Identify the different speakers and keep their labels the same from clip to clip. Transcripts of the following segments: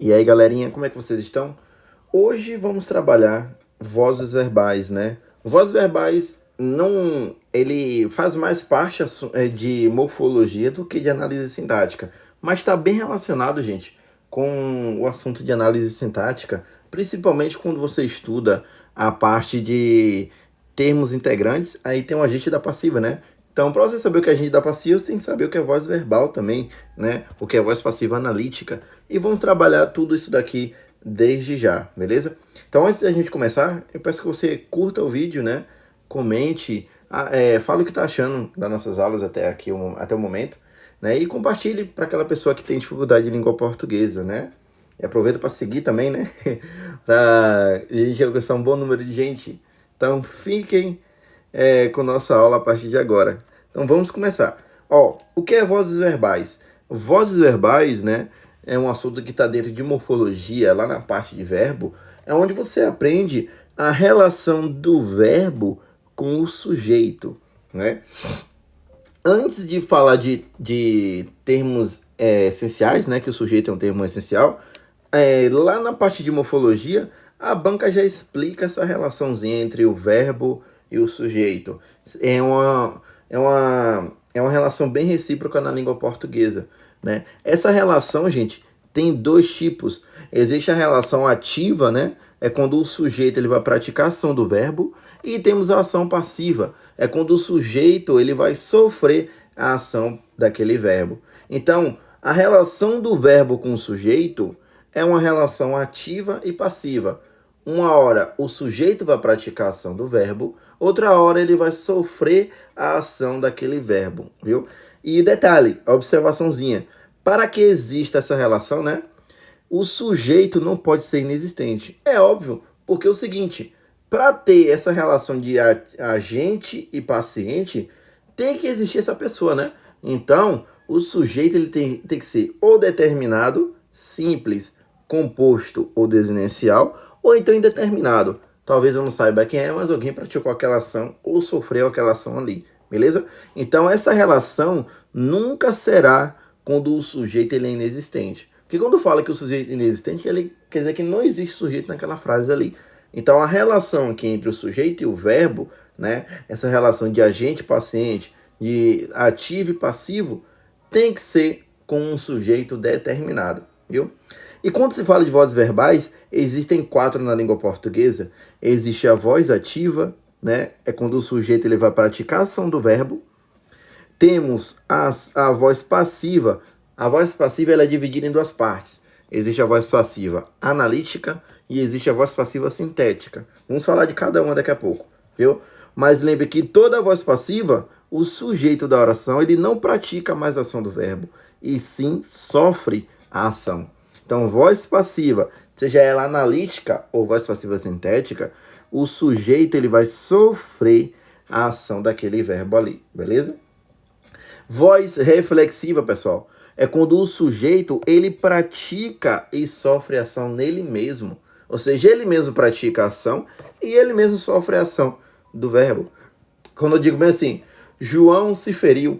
Speaker 1: E aí, galerinha, como é que vocês estão? Hoje vamos trabalhar vozes verbais, né? Vozes verbais não, ele faz mais parte de morfologia do que de análise sintática, mas está bem relacionado, gente, com o assunto de análise sintática, principalmente quando você estuda a parte de termos integrantes, aí tem o agente da passiva, né? Então, para você saber o que é agente da passiva, você tem que saber o que é voz verbal também, né? O que é voz passiva analítica. E vamos trabalhar tudo isso daqui desde já, beleza? Então, antes da gente começar, eu peço que você curta o vídeo, né? Comente, fale o que está achando das nossas aulas até aqui, até o momento, né? E compartilhe para aquela pessoa que tem dificuldade de língua portuguesa, né? E aproveita para seguir também, né? Para a gente alcançar um bom número de gente. Então, fiquem com nossa aula a partir de agora. Então vamos começar. Ó, o que é vozes verbais? Vozes verbais, né, é um assunto que está dentro de morfologia, lá na parte de verbo, é onde você aprende a relação do verbo com o sujeito, né? Antes de falar de termos essenciais, né, que o sujeito é um termo essencial, lá na parte de morfologia, a banca já explica essa relaçãozinha entre o verbo e o sujeito. É uma relação bem recíproca na língua portuguesa, né? Essa relação, gente, tem dois tipos. Existe a relação ativa, né? É quando o sujeito ele vai praticar a ação do verbo, e temos a ação passiva, é quando o sujeito ele vai sofrer a ação daquele verbo. Então, a relação do verbo com o sujeito é uma relação ativa e passiva. Uma hora o sujeito vai praticar a ação do verbo, outra hora ele vai sofrer a ação daquele verbo, viu? E detalhe, observaçãozinha, para que exista essa relação, né? O sujeito não pode ser inexistente. É óbvio, porque é o seguinte, para ter essa relação de agente e paciente, tem que existir essa pessoa, né? Então, o sujeito ele tem que ser ou determinado, simples, composto ou desinencial, ou então indeterminado. Talvez eu não saiba quem é, mas alguém praticou aquela ação ou sofreu aquela ação ali, beleza? Então, essa relação nunca será quando o sujeito ele é inexistente. Porque quando fala que o sujeito é inexistente, ele quer dizer que não existe sujeito naquela frase ali. Então, a relação aqui entre o sujeito e o verbo, né, essa relação de agente e paciente, de ativo e passivo, tem que ser com um sujeito determinado, viu? E quando se fala de vozes verbais, existem 4 na língua portuguesa. Existe a voz ativa, né, é quando o sujeito ele vai praticar a ação do verbo. Temos a voz passiva. A voz passiva ela é dividida em 2 partes. Existe a voz passiva analítica e existe a voz passiva sintética. Vamos falar de cada uma daqui a pouco, viu? Mas lembre que toda voz passiva, o sujeito da oração, ele não pratica mais a ação do verbo, e sim sofre a ação. Então, voz passiva, seja ela analítica ou voz passiva sintética, o sujeito ele vai sofrer a ação daquele verbo ali, beleza? Voz reflexiva, pessoal, é quando o sujeito ele pratica e sofre ação nele mesmo. Ou seja, ele mesmo pratica a ação e ele mesmo sofre a ação do verbo. Quando eu digo bem assim, João se feriu,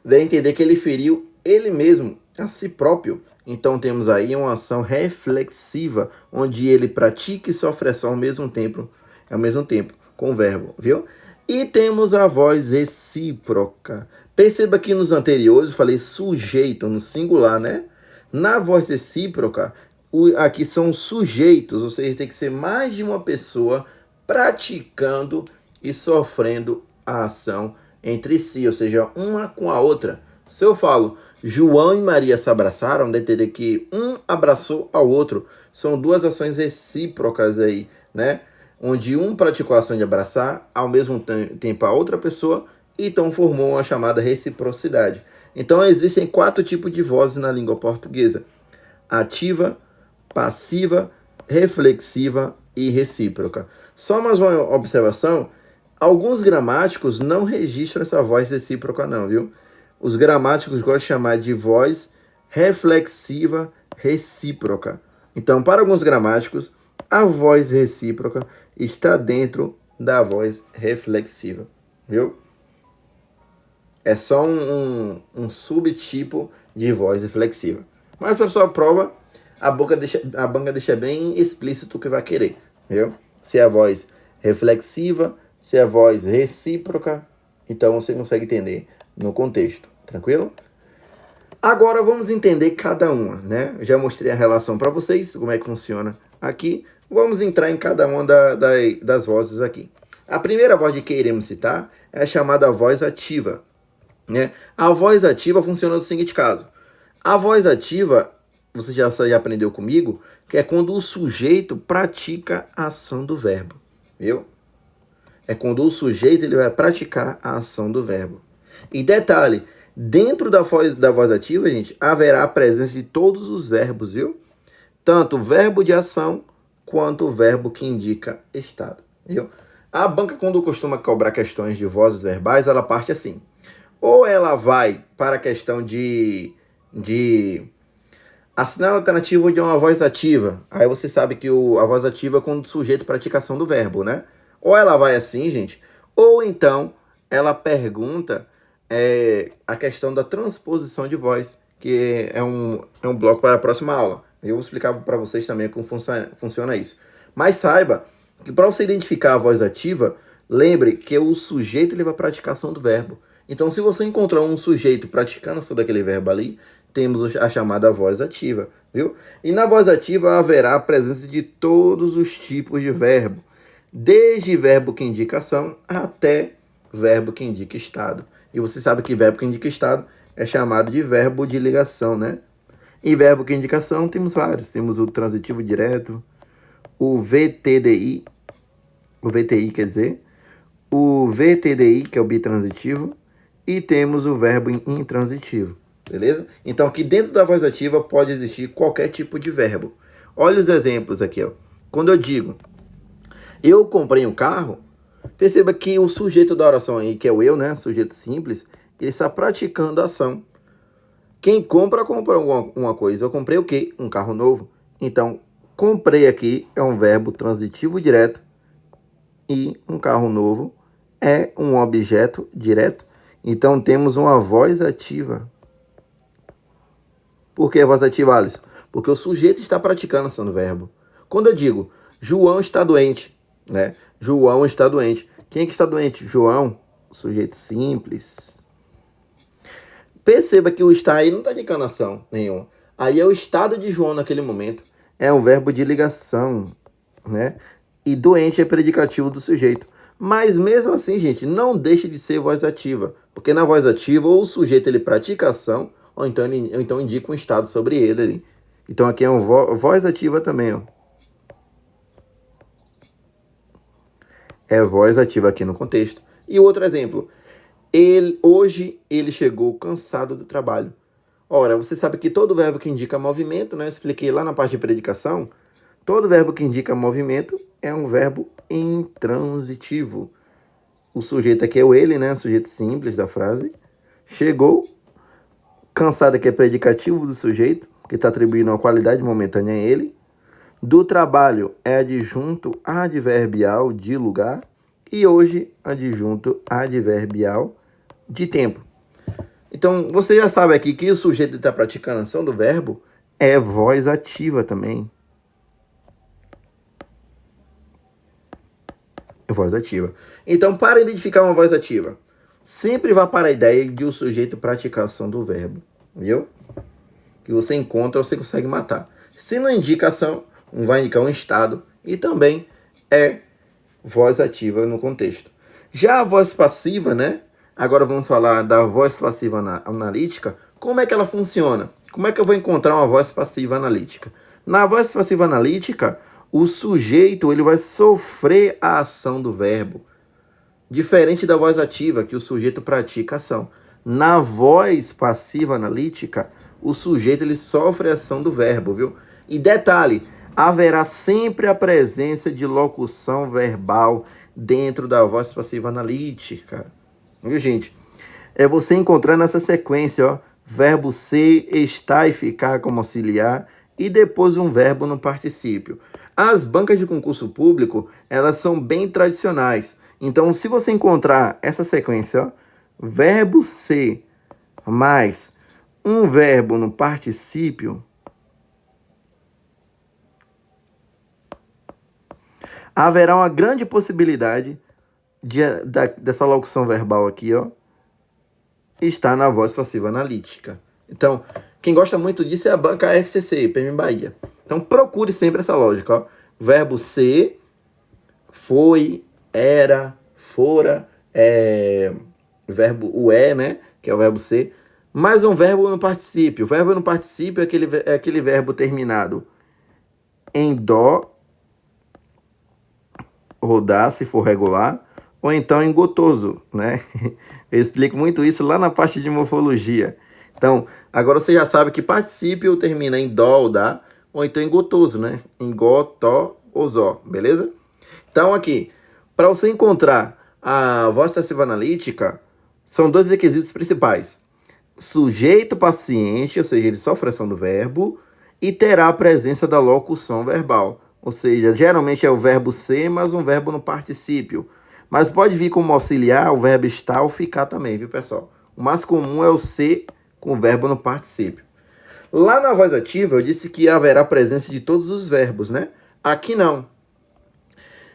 Speaker 1: dá a entender que ele feriu ele mesmo, a si próprio. Então temos aí uma ação reflexiva, onde ele pratica e sofre ação ao mesmo tempo, com o verbo, viu? E temos a voz recíproca. Perceba que nos anteriores eu falei sujeito, no singular, né? Na voz recíproca, aqui são sujeitos, ou seja, tem que ser mais de uma pessoa praticando e sofrendo a ação entre si, ou seja, uma com a outra. Se eu falo João e Maria se abraçaram, dá a entender que um abraçou ao outro. São 2 ações recíprocas aí, né? Onde um praticou a ação de abraçar, ao mesmo tempo a outra pessoa, então formou uma chamada reciprocidade. Então existem 4 tipos de vozes na língua portuguesa: ativa, passiva, reflexiva e recíproca. Só mais uma observação, alguns gramáticos não registram essa voz recíproca não, viu? Os gramáticos gostam de chamar de voz reflexiva recíproca. Então, para alguns gramáticos, a voz recíproca está dentro da voz reflexiva, viu? É só um subtipo de voz reflexiva. Mas para sua prova, A banca deixa bem explícito o que vai querer, viu? Se é a voz reflexiva, se é a voz recíproca, então você consegue entender no contexto, tranquilo? Agora vamos entender cada uma, né? Eu já mostrei a relação para vocês, como é que funciona aqui. Vamos entrar em cada uma das vozes aqui. A primeira voz de que iremos citar é a chamada voz ativa, né? A voz ativa funciona no seguinte caso. A voz ativa, você já aprendeu comigo, que é quando o sujeito pratica a ação do verbo, viu? É quando o sujeito ele vai praticar a ação do verbo. E detalhe, dentro da voz ativa, gente, haverá a presença de todos os verbos, viu? Tanto o verbo de ação quanto o verbo que indica estado, viu? A banca, quando costuma cobrar questões de vozes verbais, ela parte assim. Ou ela vai para a questão de assinar a alternativa de uma voz ativa. Aí você sabe que a voz ativa é quando o sujeito pratica a ação do verbo, né? Ou ela vai assim, gente, ou então ela pergunta a questão da transposição de voz, que é um bloco para a próxima aula. Eu vou explicar para vocês também como funciona isso. Mas saiba que para você identificar a voz ativa, lembre que o sujeito ele vai praticar a ação do verbo. Então, se você encontrar um sujeito praticando a ação daquele verbo ali, temos a chamada voz ativa, viu? E na voz ativa haverá a presença de todos os tipos de verbo, desde verbo que indica ação até verbo que indica estado. E você sabe que verbo que indica estado é chamado de verbo de ligação, né? E verbo que indica ação temos vários. Temos o transitivo direto, o VTDI, o VTI quer dizer, o VTDI, que é o bitransitivo, e temos o verbo intransitivo, beleza? Então aqui dentro da voz ativa pode existir qualquer tipo de verbo. Olha os exemplos aqui, ó. Quando eu digo, eu comprei um carro, perceba que o sujeito da oração aí, que é o eu, né? Sujeito simples, ele está praticando a ação. Quem compra uma coisa. Eu comprei o quê? Um carro novo. Então, comprei aqui é um verbo transitivo direto e um carro novo é um objeto direto. Então, temos uma voz ativa. Por que voz ativa, Alisson? Porque o sujeito está praticando a ação do verbo. Quando eu digo, João está doente, né? João está doente. Quem é que está doente? João, sujeito simples. Perceba que o estar aí não está indicando ação nenhuma. Aí é o estado de João naquele momento. É um verbo de ligação, né? E doente é predicativo do sujeito. Mas mesmo assim, gente, não deixa de ser voz ativa. Porque na voz ativa, ou o sujeito ele pratica a ação, ou então indica um estado sobre ele ali. Então aqui é uma voz ativa também, ó. É voz ativa aqui no contexto. E outro exemplo. Hoje ele chegou cansado do trabalho. Ora, você sabe que todo verbo que indica movimento, né? Eu expliquei lá na parte de predicação. Todo verbo que indica movimento é um verbo intransitivo. O sujeito aqui é o ele, né? O sujeito simples da frase. Chegou. Cansado aqui é predicativo do sujeito, que está atribuindo uma qualidade momentânea a ele. Do trabalho é adjunto adverbial de lugar. E hoje, adjunto adverbial de tempo. Então, você já sabe aqui que o sujeito está praticando a ação do verbo é voz ativa também. É voz ativa. Então, para identificar uma voz ativa, sempre vá para a ideia de o sujeito praticar a ação do verbo. Viu? Que você encontra, você consegue matar. Se não indica ação, vai indicar um estado e também é voz ativa no contexto. Já a voz passiva, né? Agora vamos falar da voz passiva analítica. Como é que ela funciona? Como é que eu vou encontrar uma voz passiva analítica? Na voz passiva analítica, o sujeito ele vai sofrer a ação do verbo. Diferente da voz ativa, que o sujeito pratica a ação. Na voz passiva analítica, o sujeito ele sofre a ação do verbo, viu? E detalhe, haverá sempre a presença de locução verbal dentro da voz passiva analítica. Viu, gente? É você encontrando essa sequência, ó. Verbo ser, estar e ficar como auxiliar. E depois um verbo no particípio. As bancas de concurso público, elas são bem tradicionais. Então, se você encontrar essa sequência, ó, verbo ser mais um verbo no particípio, haverá uma grande possibilidade dessa locução verbal aqui, ó, estar na voz passiva analítica. Então, quem gosta muito disso é a banca FCC, PM Bahia. Então, procure sempre essa lógica, ó. Verbo ser, foi, era, fora, verbo o né, que é o verbo ser, mais um verbo no particípio. O verbo no particípio é aquele verbo terminado em dó, rodar, se for regular, ou então em gotoso, né? Eu explico muito isso lá na parte de morfologia. Então, agora você já sabe que particípio termina em dó ou dá, ou então em gotoso, né? Em gó, tó ou zó, beleza? Então, aqui, para você encontrar a voz passiva analítica, são dois requisitos principais. Sujeito paciente, ou seja, ele sofre ação do verbo, e terá a presença da locução verbal. Ou seja, geralmente é o verbo ser, mas um verbo no particípio. Mas pode vir como auxiliar o verbo estar ou ficar também, viu, pessoal? O mais comum é o ser com o verbo no particípio. Lá na voz ativa, eu disse que haverá presença de todos os verbos, né? Aqui não.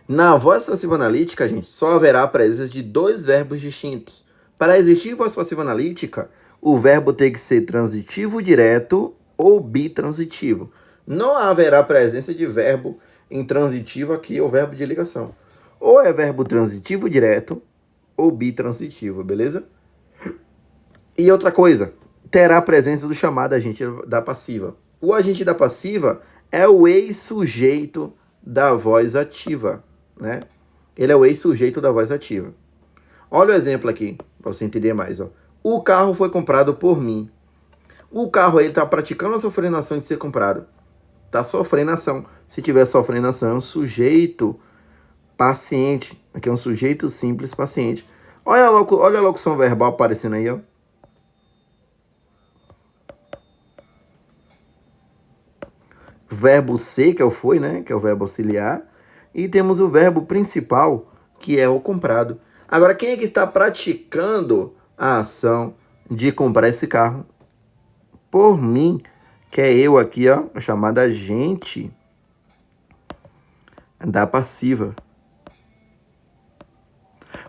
Speaker 1: Na voz passiva analítica, gente, só haverá a presença de dois verbos distintos. Para existir voz passiva analítica, o verbo tem que ser transitivo direto ou bitransitivo. Não haverá presença de verbo intransitivo aqui, ou verbo de ligação. Ou é verbo transitivo direto ou bitransitivo, beleza? E outra coisa, terá a presença do chamado agente da passiva. O agente da passiva é o ex-sujeito da voz ativa, né? Ele é o ex-sujeito da voz ativa. Olha o exemplo aqui, para você entender mais, ó. O carro foi comprado por mim. O carro, ele está praticando a sofrendo ação de ser comprado. Está sofrendo ação. Se tiver sofrendo ação, é um sujeito paciente. Aqui é um sujeito simples paciente. Olha a locução verbal aparecendo aí, ó. Verbo ser, que é o foi, né? Que é o verbo auxiliar. E temos o verbo principal, que é o comprado. Agora, quem é que está praticando a ação de comprar esse carro? Por mim, que é eu aqui, ó, chamada agente da passiva.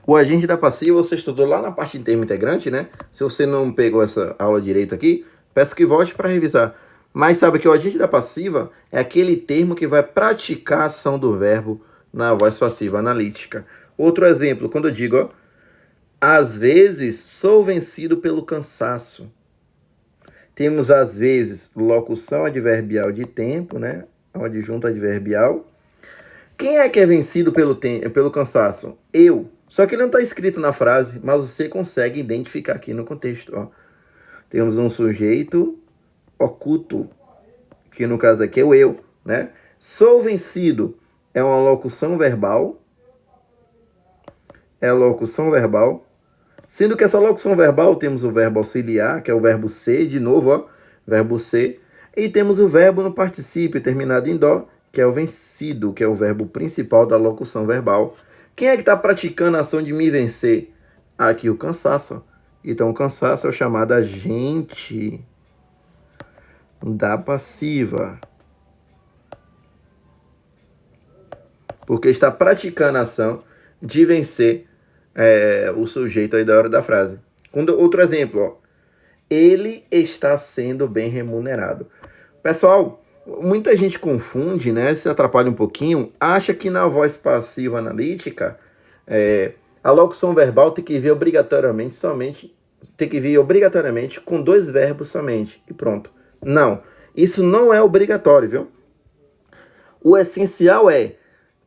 Speaker 1: O agente da passiva você estudou lá na parte de termo integrante, né? Se você não pegou essa aula direito aqui, peço que volte para revisar. Mas sabe que o agente da passiva é aquele termo que vai praticar a ação do verbo na voz passiva analítica. Outro exemplo, quando eu digo, ó, às vezes sou vencido pelo cansaço. Temos, às vezes, locução adverbial de tempo, né? O adjunto adverbial. Quem é que é vencido pelo cansaço? Eu. Só que ele não está escrito na frase, mas você consegue identificar aqui no contexto. Ó. Temos um sujeito oculto, que no caso aqui é o eu, né? Sou vencido é uma locução verbal. É a locução verbal. Sendo que essa locução verbal temos o verbo auxiliar, que é o verbo ser, de novo, ó, verbo ser. E temos o verbo no particípio terminado em dó, que é o vencido, que é o verbo principal da locução verbal. Quem é que está praticando a ação de me vencer? Aqui o cansaço. Então o cansaço é o chamado agente da passiva. Porque está praticando a ação de vencer o sujeito aí da hora da frase. Outro exemplo, ó. Ele está sendo bem remunerado. Pessoal, muita gente confunde, né? Se atrapalha um pouquinho, acha que na voz passiva analítica a locução verbal tem que vir obrigatoriamente com dois verbos somente e pronto. Não, isso não é obrigatório, viu? O essencial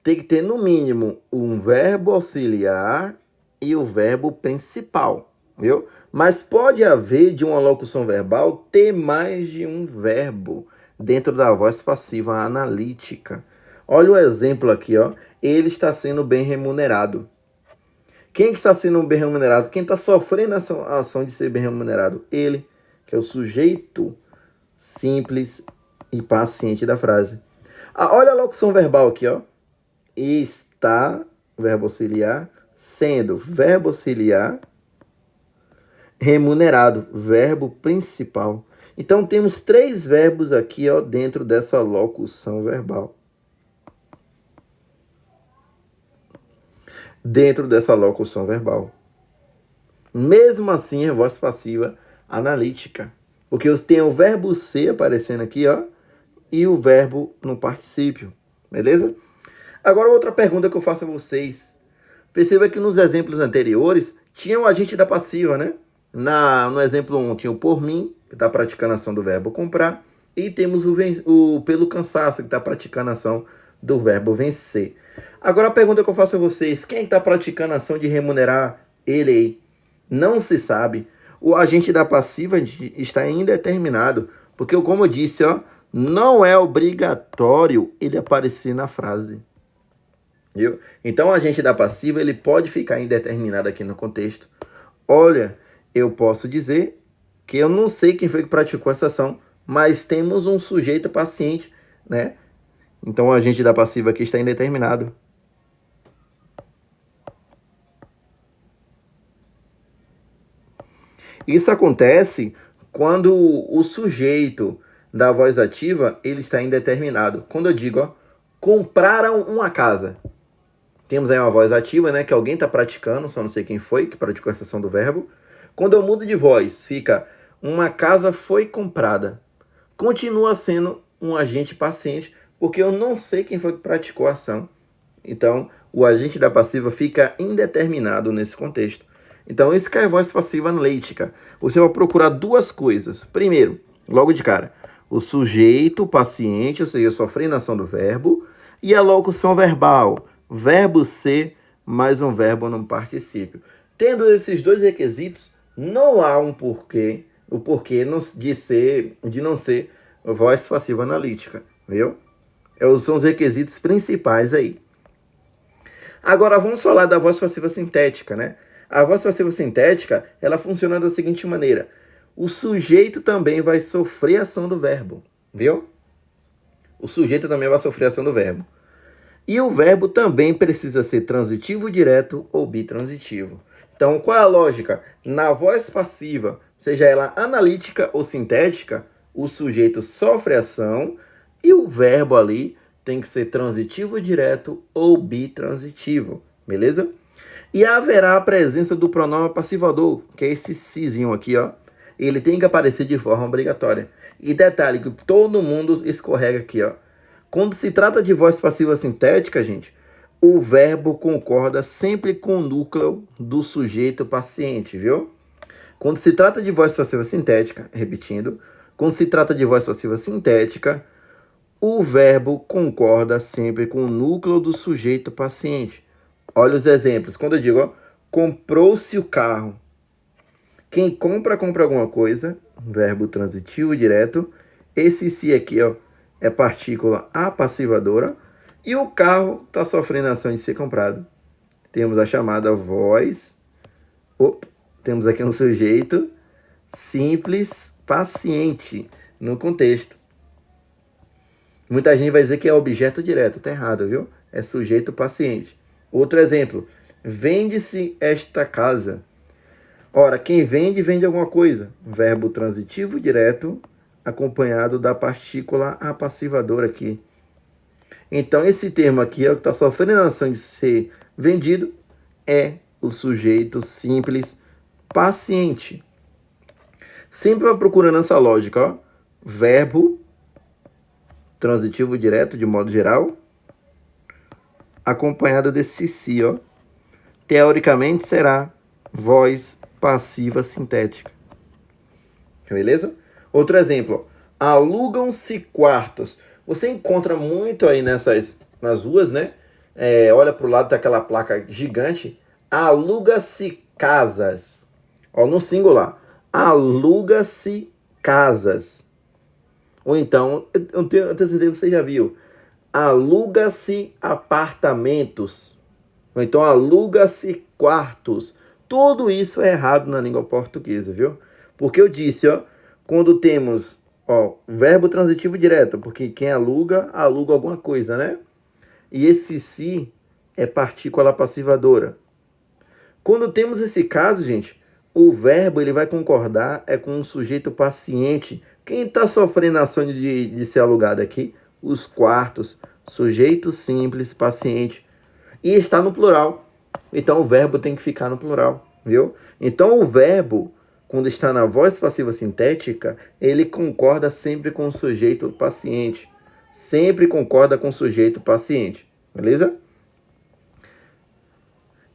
Speaker 1: ter que ter no mínimo um verbo auxiliar e o verbo principal, viu? Mas pode haver de uma locução verbal ter mais de um verbo dentro da voz passiva analítica. Olha o exemplo aqui, ó. Ele está sendo bem remunerado. Quem que está sendo bem remunerado? Quem está sofrendo a ação de ser bem remunerado? Ele, que é o sujeito simples e paciente da frase. Olha a locução verbal aqui, ó. Está, verbo auxiliar, sendo verbo auxiliar, remunerado, verbo principal. Então, temos três verbos aqui, ó, dentro dessa locução verbal. dentro dessa locução verbal. Mesmo assim, é voz passiva analítica. Porque eu tenho o verbo ser aparecendo aqui, ó, e o verbo no particípio. Beleza? Agora, outra pergunta que eu faço a vocês. Perceba que nos exemplos anteriores, tinha o agente da passiva, né? No exemplo 1, tinha o por mim, que está praticando a ação do verbo comprar. E temos o pelo cansaço, que está praticando a ação do verbo vencer. Agora, a pergunta que eu faço a vocês. Quem está praticando a ação de remunerar ele aí? Não se sabe. O agente da passiva está indeterminado. Porque, como eu disse, ó, não é obrigatório ele aparecer na frase. Viu? Então, o agente da passiva ele pode ficar indeterminado aqui no contexto. Olha, eu posso dizer que eu não sei quem foi que praticou essa ação, mas temos um sujeito paciente, né? Então, o agente da passiva aqui está indeterminado. Isso acontece quando o sujeito da voz ativa ele está indeterminado. Quando eu digo, ó, compraram uma casa. Temos aí uma voz ativa, né? Que alguém está praticando, só não sei quem foi que praticou essa ação do verbo. Quando eu mudo de voz, fica uma casa foi comprada. Continua sendo um agente paciente, porque eu não sei quem foi que praticou a ação. Então, o agente da passiva fica indeterminado nesse contexto. Então, isso que é a voz passiva analítica. Você vai procurar duas coisas. Primeiro, logo de cara, o sujeito paciente, ou seja, sofrendo a ação do verbo, e a locução verbal, verbo ser mais um verbo no particípio. Tendo esses dois requisitos, não há um porquê, o porquê de não ser voz passiva analítica, viu? São os requisitos principais aí. Agora vamos falar da voz passiva sintética, né? A voz passiva sintética, ela funciona da seguinte maneira. O sujeito também vai sofrer a ação do verbo, viu? O sujeito também vai sofrer a ação do verbo. E o verbo também precisa ser transitivo direto ou bitransitivo. Então, qual é a lógica? Na voz passiva, seja ela analítica ou sintética, o sujeito sofre ação e o verbo ali tem que ser transitivo direto ou bitransitivo, beleza? E haverá a presença do pronome passivador, que é esse sizinho aqui, ó. Ele tem que aparecer de forma obrigatória. E detalhe que todo mundo escorrega aqui, ó. Quando se trata de voz passiva sintética, gente, o verbo concorda sempre com o núcleo do sujeito paciente, viu? Quando se trata de voz passiva sintética, repetindo, quando se trata de voz passiva sintética, o verbo concorda sempre com o núcleo do sujeito paciente. Olha os exemplos. Quando eu digo, ó, comprou-se o carro. Quem compra, compra alguma coisa. Verbo transitivo direto. Esse se aqui, ó, é partícula apassivadora. E o carro está sofrendo a ação de ser comprado. Temos a chamada voz. Temos aqui um sujeito simples paciente no contexto. Muita gente vai dizer que é objeto direto. Tá errado, viu? É sujeito paciente. Outro exemplo. Vende-se esta casa. Ora, quem vende, vende alguma coisa. Verbo transitivo direto acompanhado da partícula apassivadora aqui. Então, esse termo aqui é o que está sofrendo a ação de ser vendido, é o sujeito simples paciente. Sempre vai procurando essa lógica, ó. Verbo transitivo direto, de modo geral, acompanhado desse si, ó. Teoricamente será voz passiva sintética. Beleza? Outro exemplo, ó. Alugam-se quartos. Você encontra muito aí nas ruas, né? Olha para o lado daquela placa gigante. Aluga-se casas. Ó, no singular. Aluga-se casas. Ou então, eu tenho certeza que você já viu. Aluga-se apartamentos. Ou então, aluga-se quartos. Tudo isso é errado na língua portuguesa, viu? Porque eu disse, ó, quando temos, ó, verbo transitivo direto, porque quem aluga, aluga alguma coisa, né? E esse si é partícula passivadora. Quando temos esse caso, gente, o verbo ele vai concordar com um sujeito paciente. Quem está sofrendo a ação de ser alugado aqui? Os quartos, sujeito simples, paciente. E está no plural. Então o verbo tem que ficar no plural, viu? Então o verbo, quando está na voz passiva sintética, ele concorda sempre com o sujeito paciente. Sempre concorda com o sujeito paciente, beleza?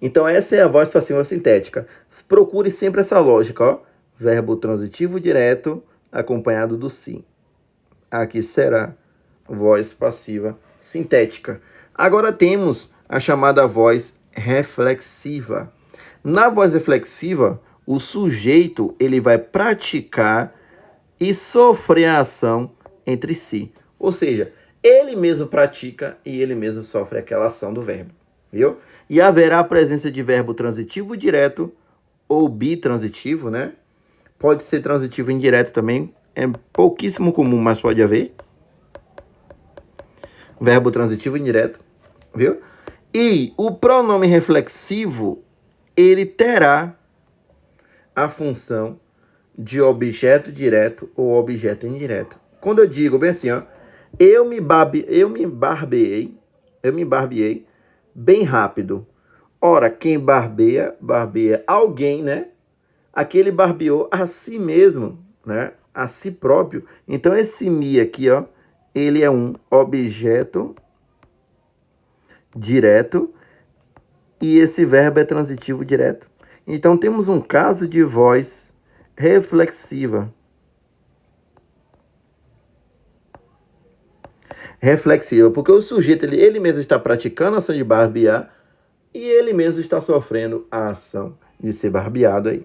Speaker 1: Então essa é a voz passiva sintética. Procure sempre essa lógica, ó. Verbo transitivo direto acompanhado do si. Aqui será voz passiva sintética. Agora temos a chamada voz reflexiva. Na voz reflexiva, o sujeito ele vai praticar e sofrer a ação entre si. Ou seja, ele mesmo pratica e ele mesmo sofre aquela ação do verbo, viu? E haverá a presença de verbo transitivo direto ou bitransitivo, né? Pode ser transitivo indireto também, é pouquíssimo comum, mas pode haver. Verbo transitivo indireto, viu? E o pronome reflexivo, ele terá a função de objeto direto ou objeto indireto. Quando eu digo bem assim, ó, eu me barbeei bem rápido. Ora, quem barbeia alguém, né? Aquele barbeou a si mesmo, né? A si próprio. Então, esse me aqui, ó, ele é um objeto direto e esse verbo é transitivo direto. Então, temos um caso de voz reflexiva. Reflexiva, porque o sujeito, ele mesmo está praticando a ação de barbear e ele mesmo está sofrendo a ação de ser barbeado aí.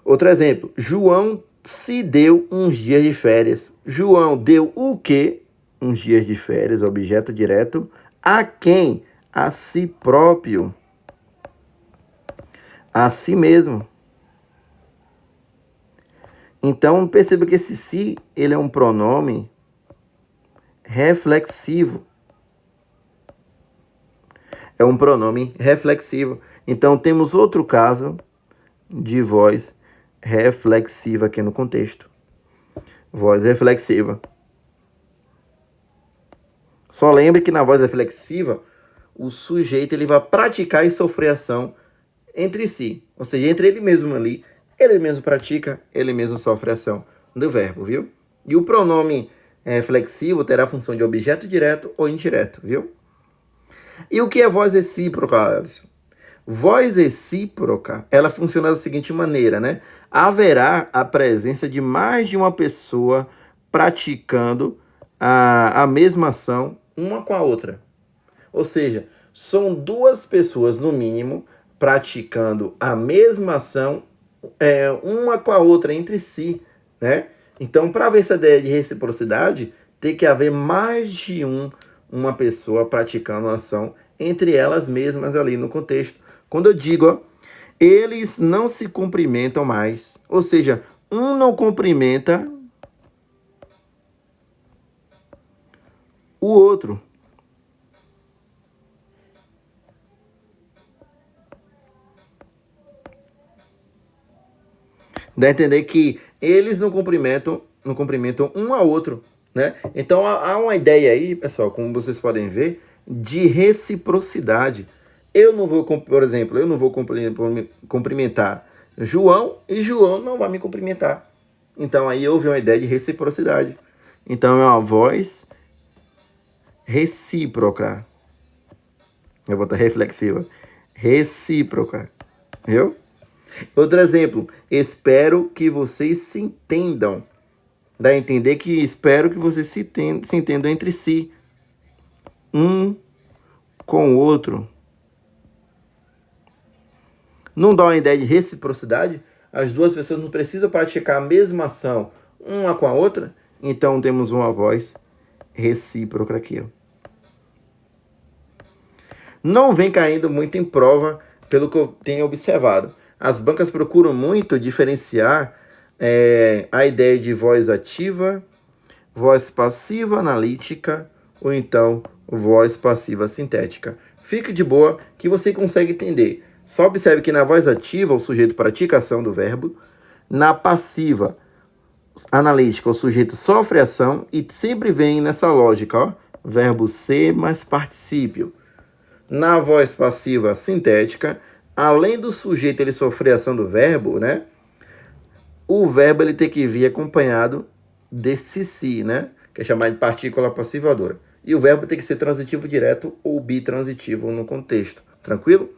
Speaker 1: Outro exemplo, João se deu uns dias de férias. João deu o quê? Uns dias de férias, objeto direto. A quem? A si próprio. A si mesmo. Então, perceba que esse si, ele é um pronome reflexivo. É um pronome reflexivo. Então, temos outro caso de voz reflexiva aqui no contexto. Voz reflexiva. Só lembre que na voz reflexiva, o sujeito ele vai praticar e sofrer ação entre si. Ou seja, entre ele mesmo ali, ele mesmo pratica, ele mesmo sofre ação do verbo, viu? E o pronome reflexivo terá a função de objeto direto ou indireto, viu? E o que é voz recíproca, Alisson? Voz recíproca, ela funciona da seguinte maneira, né? Haverá a presença de mais de uma pessoa praticando a mesma ação uma com a outra. Ou seja, são duas pessoas, no mínimo, praticando a mesma ação uma com a outra, entre si, né? Então, para ver essa ideia de reciprocidade, tem que haver mais de uma pessoa praticando a ação entre elas mesmas ali no contexto. Quando eu digo, ó, eles não se cumprimentam mais, ou seja, um não cumprimenta o outro. Dá a entender que eles não cumprimentam um ao outro, né? Então há uma ideia aí, pessoal, como vocês podem ver, de reciprocidade. Eu não vou, por exemplo, eu não vou cumprimentar João e João não vai me cumprimentar. Então aí houve uma ideia de reciprocidade. Então é uma voz recíproca. Eu vou botar reflexiva. Recíproca. Viu? Outro exemplo. Espero que vocês se entendam. Dá a entender que espero que vocês se entendam entre si. Um com o outro. Não dá uma ideia de reciprocidade? As duas pessoas não precisam praticar a mesma ação uma com a outra? Então temos uma voz recíproca aqui, ó. Não vem caindo muito em prova, pelo que eu tenho observado. As bancas procuram muito diferenciar a ideia de voz ativa, voz passiva analítica ou então voz passiva sintética. Fique de boa que você consegue entender. Só observe que na voz ativa o sujeito pratica a ação do verbo, na passiva analítica o sujeito sofre ação e sempre vem nessa lógica, ó, verbo ser mais particípio. Na voz passiva sintética, além do sujeito ele sofrer ação do verbo, né? O verbo ele tem que vir acompanhado desse si, né? Que é chamado de partícula passivadora. E o verbo tem que ser transitivo direto ou bitransitivo no contexto. Tranquilo?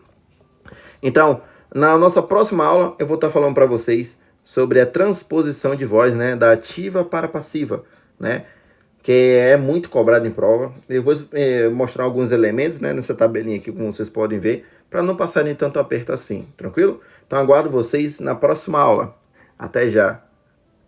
Speaker 1: Então, na nossa próxima aula, eu vou estar falando para vocês sobre a transposição de voz, né? Da ativa para a passiva, né? Que é muito cobrado em prova. Eu vou mostrar alguns elementos, né? Nessa tabelinha aqui, como vocês podem ver, para não passarem tanto aperto assim. Tranquilo? Então, aguardo vocês na próxima aula. Até já!